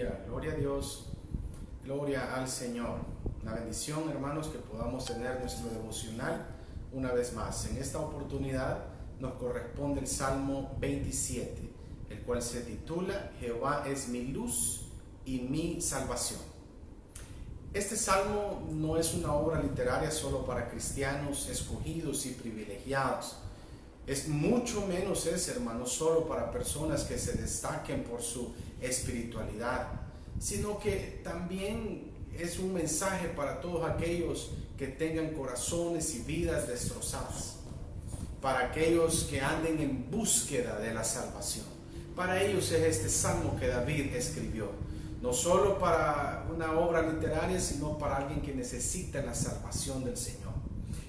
Aleluya, gloria a Dios, gloria al Señor. Una bendición, hermanos, que podamos tener nuestro devocional una vez más. En esta oportunidad nos corresponde el Salmo 27, el cual se titula Jehová es mi luz y mi salvación. Este salmo no es una obra literaria solo para cristianos escogidos y privilegiados. Es mucho menos hermanos, solo para personas que se destaquen por su espiritualidad, sino que también es un mensaje para todos aquellos que tengan corazones y vidas destrozadas, para aquellos que anden en búsqueda de la salvación. Para ellos es este salmo que David escribió, no solo para una obra literaria, sino para alguien que necesita la salvación del Señor.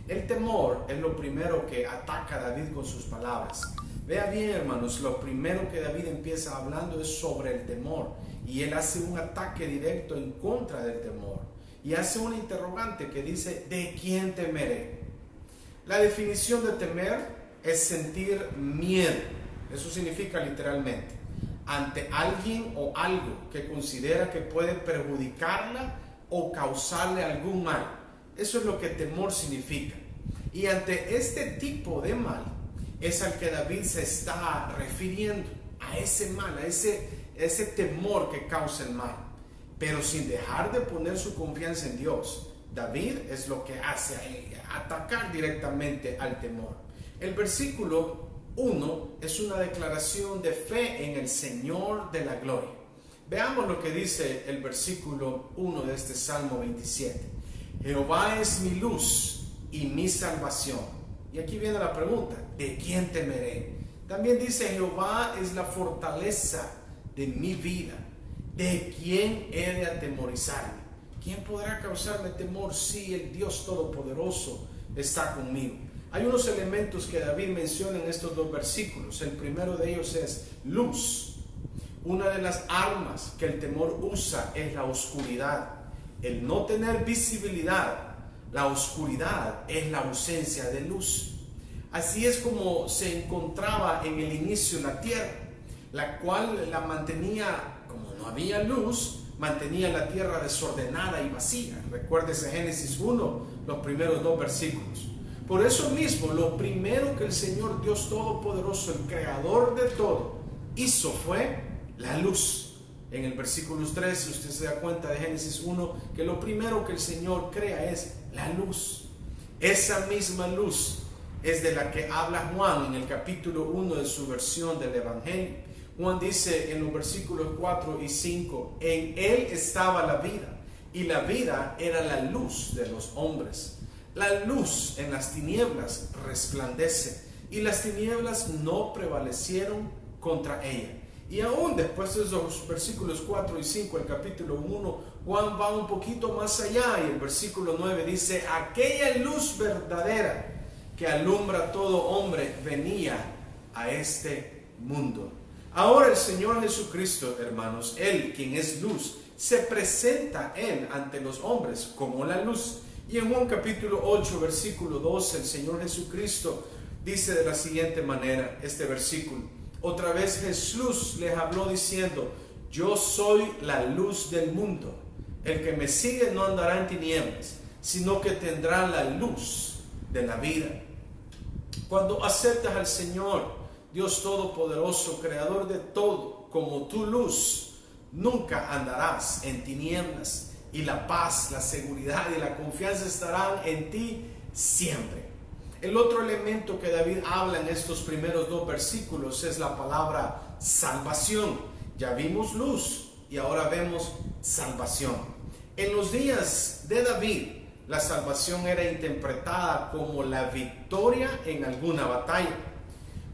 El temor es lo primero que ataca a David con sus palabras. Vea bien, hermanos, lo primero que David empieza hablando es sobre el temor, y él hace un ataque directo en contra del temor, y hace una interrogante que dice: ¿de quién temeré? La definición de temer es sentir miedo. Eso significa literalmente ante alguien o algo que considera que puede perjudicarla o causarle algún mal. Eso es lo que temor significa. Y ante este tipo de mal es al que David se está refiriendo, a ese mal, a ese temor que causa el mal. Pero sin dejar de poner su confianza en Dios, David es lo que hace ahí, atacar directamente al temor. El versículo 1 es una declaración de fe en el Señor de la gloria. Veamos lo que dice el versículo 1 de este Salmo 27. Jehová es mi luz y mi salvación. Y aquí viene la pregunta: ¿de quién temeré? También dice: Jehová es la fortaleza de mi vida. ¿De quién he de atemorizarme? ¿Quién podrá causarme temor si el Dios Todopoderoso está conmigo? Hay unos elementos que David menciona en estos dos versículos. El primero de ellos es luz. Una de las armas que el temor usa es la oscuridad. El no tener visibilidad. La oscuridad es la ausencia de luz. Así es como se encontraba en el inicio la tierra, la cual la mantenía, como no había luz, mantenía la tierra desordenada y vacía. Recuérdese Génesis 1, los primeros dos versículos. Por eso mismo, lo primero que el Señor Dios Todopoderoso, el creador de todo, hizo fue la luz. En el versículo 3, usted se da cuenta de Génesis 1, que lo primero que el Señor crea es la luz. Esa misma luz es de la que habla Juan en el capítulo 1 de su versión del Evangelio. Juan dice en los versículos 4 y 5, en él estaba la vida, y la vida era la luz de los hombres. La luz en las tinieblas resplandece, y las tinieblas no prevalecieron contra ella. Y aún después de esos versículos 4 y 5, el capítulo 1, Juan va un poquito más allá, y el versículo 9 dice: aquella luz verdadera que alumbra a todo hombre venía a este mundo. Ahora el Señor Jesucristo, hermanos, Él quien es luz, se presenta Él ante los hombres como la luz. Y en Juan capítulo 8, versículo 12, el Señor Jesucristo dice de la siguiente manera este versículo: otra vez Jesús les habló diciendo: yo soy la luz del mundo. El que me sigue no andará en tinieblas, sino que tendrá la luz de la vida. Cuando aceptas al Señor, Dios Todopoderoso, Creador de todo, como tu luz, nunca andarás en tinieblas, y la paz, la seguridad y la confianza estarán en ti siempre. El otro elemento que David habla en estos primeros dos versículos es la palabra salvación. Ya vimos luz y ahora vemos salvación. En los días de David, la salvación era interpretada como la victoria en alguna batalla,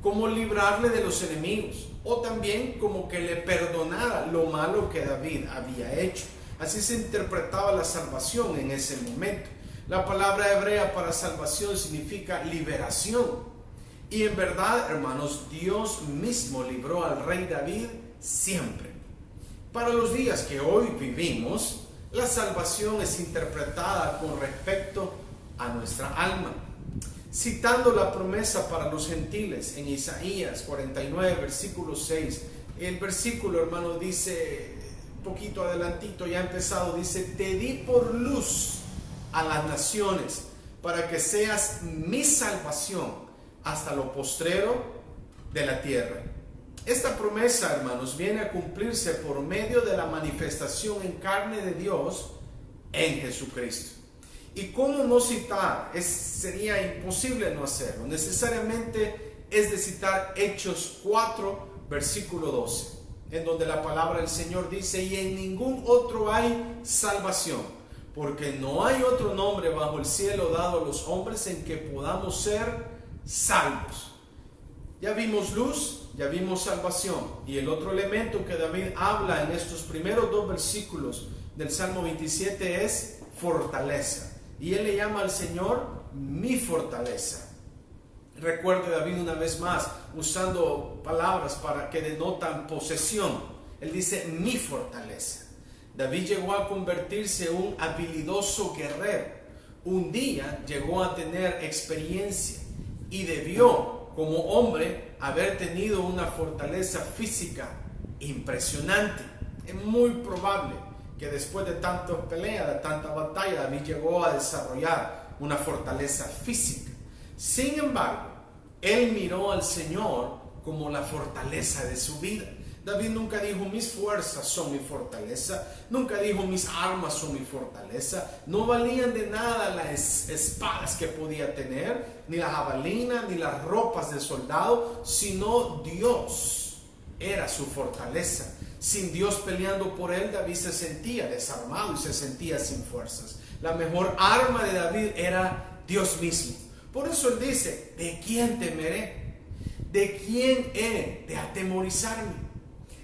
como librarle de los enemigos, o también como que le perdonara lo malo que David había hecho. Así se interpretaba la salvación en ese momento. La palabra hebrea para salvación significa liberación. Y en verdad, hermanos, Dios mismo libró al rey David siempre. Para los días que hoy vivimos, la salvación es interpretada con respecto a nuestra alma. Citando la promesa para los gentiles en Isaías 49, versículo 6, el versículo, hermano, dice: poquito adelantito, ya ha empezado, dice: te di por luz a las naciones, para que seas mi salvación hasta lo postrero de la tierra. Esta promesa, hermanos, viene a cumplirse por medio de la manifestación en carne de Dios en Jesucristo. ¿Y cómo no citar? Sería imposible no hacerlo. Necesariamente es de citar Hechos 4, versículo 12, en donde la palabra del Señor dice: y en ningún otro hay salvación, porque no hay otro nombre bajo el cielo dado a los hombres en que podamos ser salvos. Ya vimos luz, ya vimos salvación. Y el otro elemento que David habla en estos primeros dos versículos del Salmo 27 es fortaleza. Y él le llama al Señor mi fortaleza. Recuerde David una vez más usando palabras para que denotan posesión. Él dice mi fortaleza. David llegó a convertirse en un habilidoso guerrero. Un día llegó a tener experiencia y debió, como hombre, haber tenido una fortaleza física impresionante. Es muy probable que después de tantas peleas, de tanta batalla, David llegó a desarrollar una fortaleza física. Sin embargo, él miró al Señor como la fortaleza de su vida. David nunca dijo: mis fuerzas son mi fortaleza. Nunca dijo: mis armas son mi fortaleza. No valían de nada las espadas que podía tener, ni la jabalina, ni las ropas de soldado, sino Dios era su fortaleza. Sin Dios peleando por él, David se sentía desarmado y se sentía sin fuerzas. La mejor arma de David era Dios mismo. Por eso él dice: ¿de quién temeré? ¿De quién he de atemorizarme?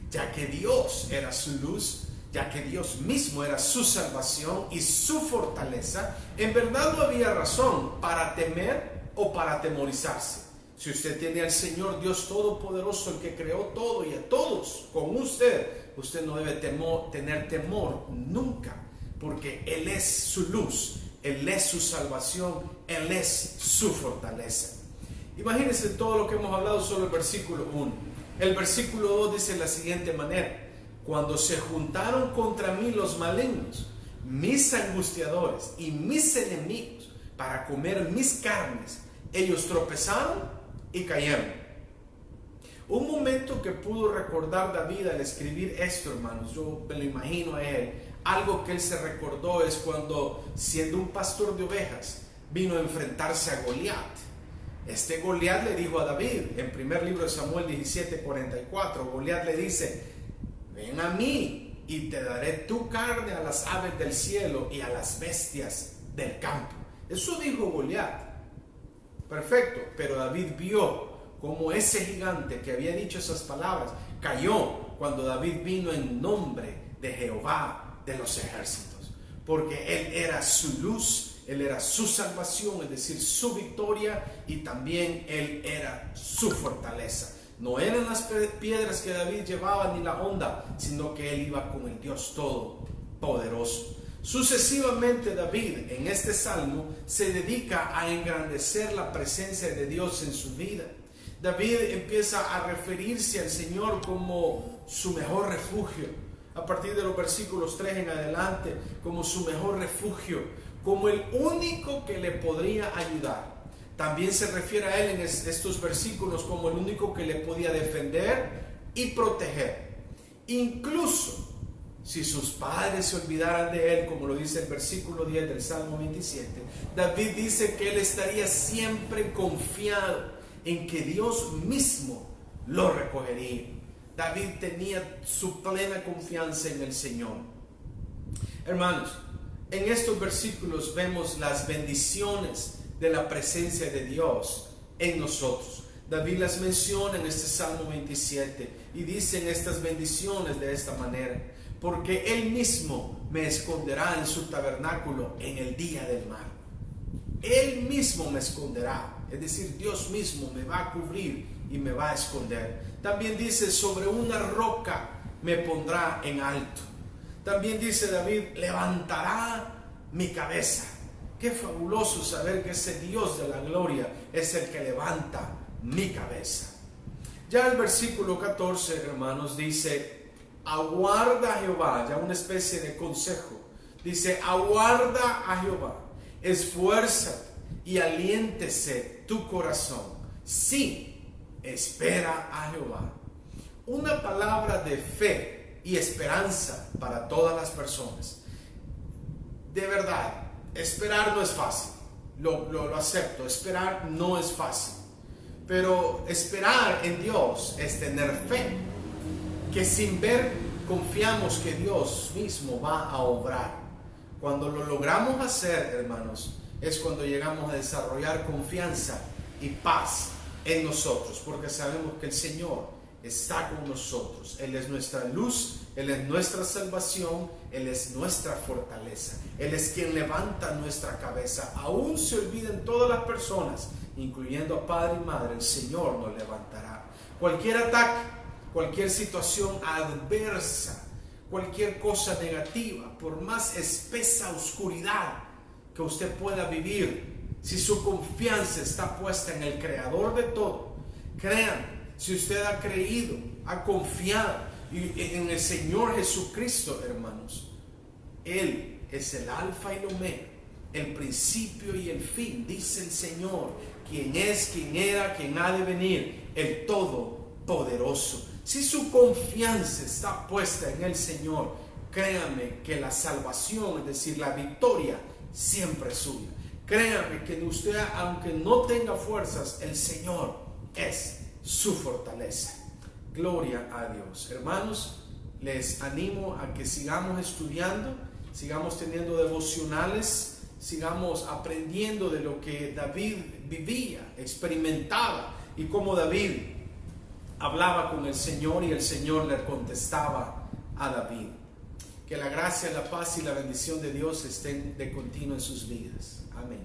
Ya que Dios era su luz, ya que Dios mismo era su salvación y su fortaleza, en verdad no había razón para temer o para atemorizarse. Si usted tiene al Señor Dios Todopoderoso, el que creó todo y a todos con usted no debe tener temor nunca, porque Él es su luz, Él es su salvación, Él es su fortaleza. Imagínense todo lo que hemos hablado sobre el versículo 1. El versículo 2 dice de la siguiente manera: cuando se juntaron contra mí los malignos, mis angustiadores y mis enemigos, para comer mis carnes, ellos tropezaron y cayeron. Un momento que pudo recordar David al escribir esto, hermanos, yo me lo imagino a él, algo que él se recordó es cuando, siendo un pastor de ovejas, vino a enfrentarse a Goliat. Este Goliat le dijo a David, en primer libro de Samuel 17:44, Goliat le dice: ven a mí y te daré tu carne a las aves del cielo y a las bestias del campo. Eso dijo Goliat. Perfecto, pero David vio cómo ese gigante que había dicho esas palabras cayó cuando David vino en nombre de Jehová de los ejércitos, porque él era su luz, él era su salvación, es decir, su victoria, y también él era su fortaleza. No eran las piedras que David llevaba ni la onda, sino que él iba con el Dios Todopoderoso. Sucesivamente David en este salmo se dedica a engrandecer la presencia de Dios en su vida. David empieza a referirse al Señor como su mejor refugio. A partir de los versículos 3 en adelante, como su mejor refugio, como el único que le podría ayudar. También se refiere a él en estos versículos como el único que le podía defender y proteger. Incluso si sus padres se olvidaran de él, como lo dice el versículo 10 del Salmo 27, David dice que él estaría siempre confiado en que Dios mismo lo recogería. David tenía su plena confianza en el Señor. Hermanos, en estos versículos vemos las bendiciones de la presencia de Dios en nosotros. David las menciona en este Salmo 27 y dicen estas bendiciones de esta manera: porque Él mismo me esconderá en su tabernáculo en el día del mal. Él mismo me esconderá, es decir, Dios mismo me va a cubrir y me va a esconder. También dice: sobre una roca me pondrá en alto. También dice David: levantará mi cabeza. Qué fabuloso saber que ese Dios de la gloria es el que levanta mi cabeza. Ya el versículo 14, hermanos, dice: Aguarda a Jehová, ya una especie de consejo. Dice, aguarda a Jehová, esfuérzate y aliéntese tu corazón. Sí, espera a Jehová. Una palabra de fe y esperanza para todas las personas. De verdad, esperar no es fácil. Lo acepto, esperar no es fácil. Pero esperar en Dios es tener fe, que sin ver confiamos que Dios mismo va a obrar. Cuando lo logramos hacer, hermanos, es cuando llegamos a desarrollar confianza y paz en nosotros, porque sabemos que el Señor está con nosotros. Él es nuestra luz, Él es nuestra salvación, Él es nuestra fortaleza. Él es quien levanta nuestra cabeza. Aún se olviden todas las personas, incluyendo a padre y madre, el Señor nos levantará. Cualquier ataque, cualquier situación adversa, cualquier cosa negativa, por más espesa oscuridad que usted pueda vivir, si su confianza está puesta en el Creador de todo, créanme, si usted ha creído, ha confiado en el Señor Jesucristo, hermanos, Él es el alfa y el omega, el principio y el fin, dice el Señor, quien es, quien era, quien ha de venir, el Todopoderoso. Si su confianza está puesta en el Señor, créame que la salvación, es decir, la victoria, siempre es suya. Créame que usted, aunque no tenga fuerzas, el Señor es su fortaleza. Gloria a Dios. Hermanos, les animo a que sigamos estudiando, sigamos teniendo devocionales, sigamos aprendiendo de lo que David vivía, experimentaba, y cómo David hablaba con el Señor y el Señor le contestaba a David. Que la gracia, la paz y la bendición de Dios estén de continuo en sus vidas. Amén.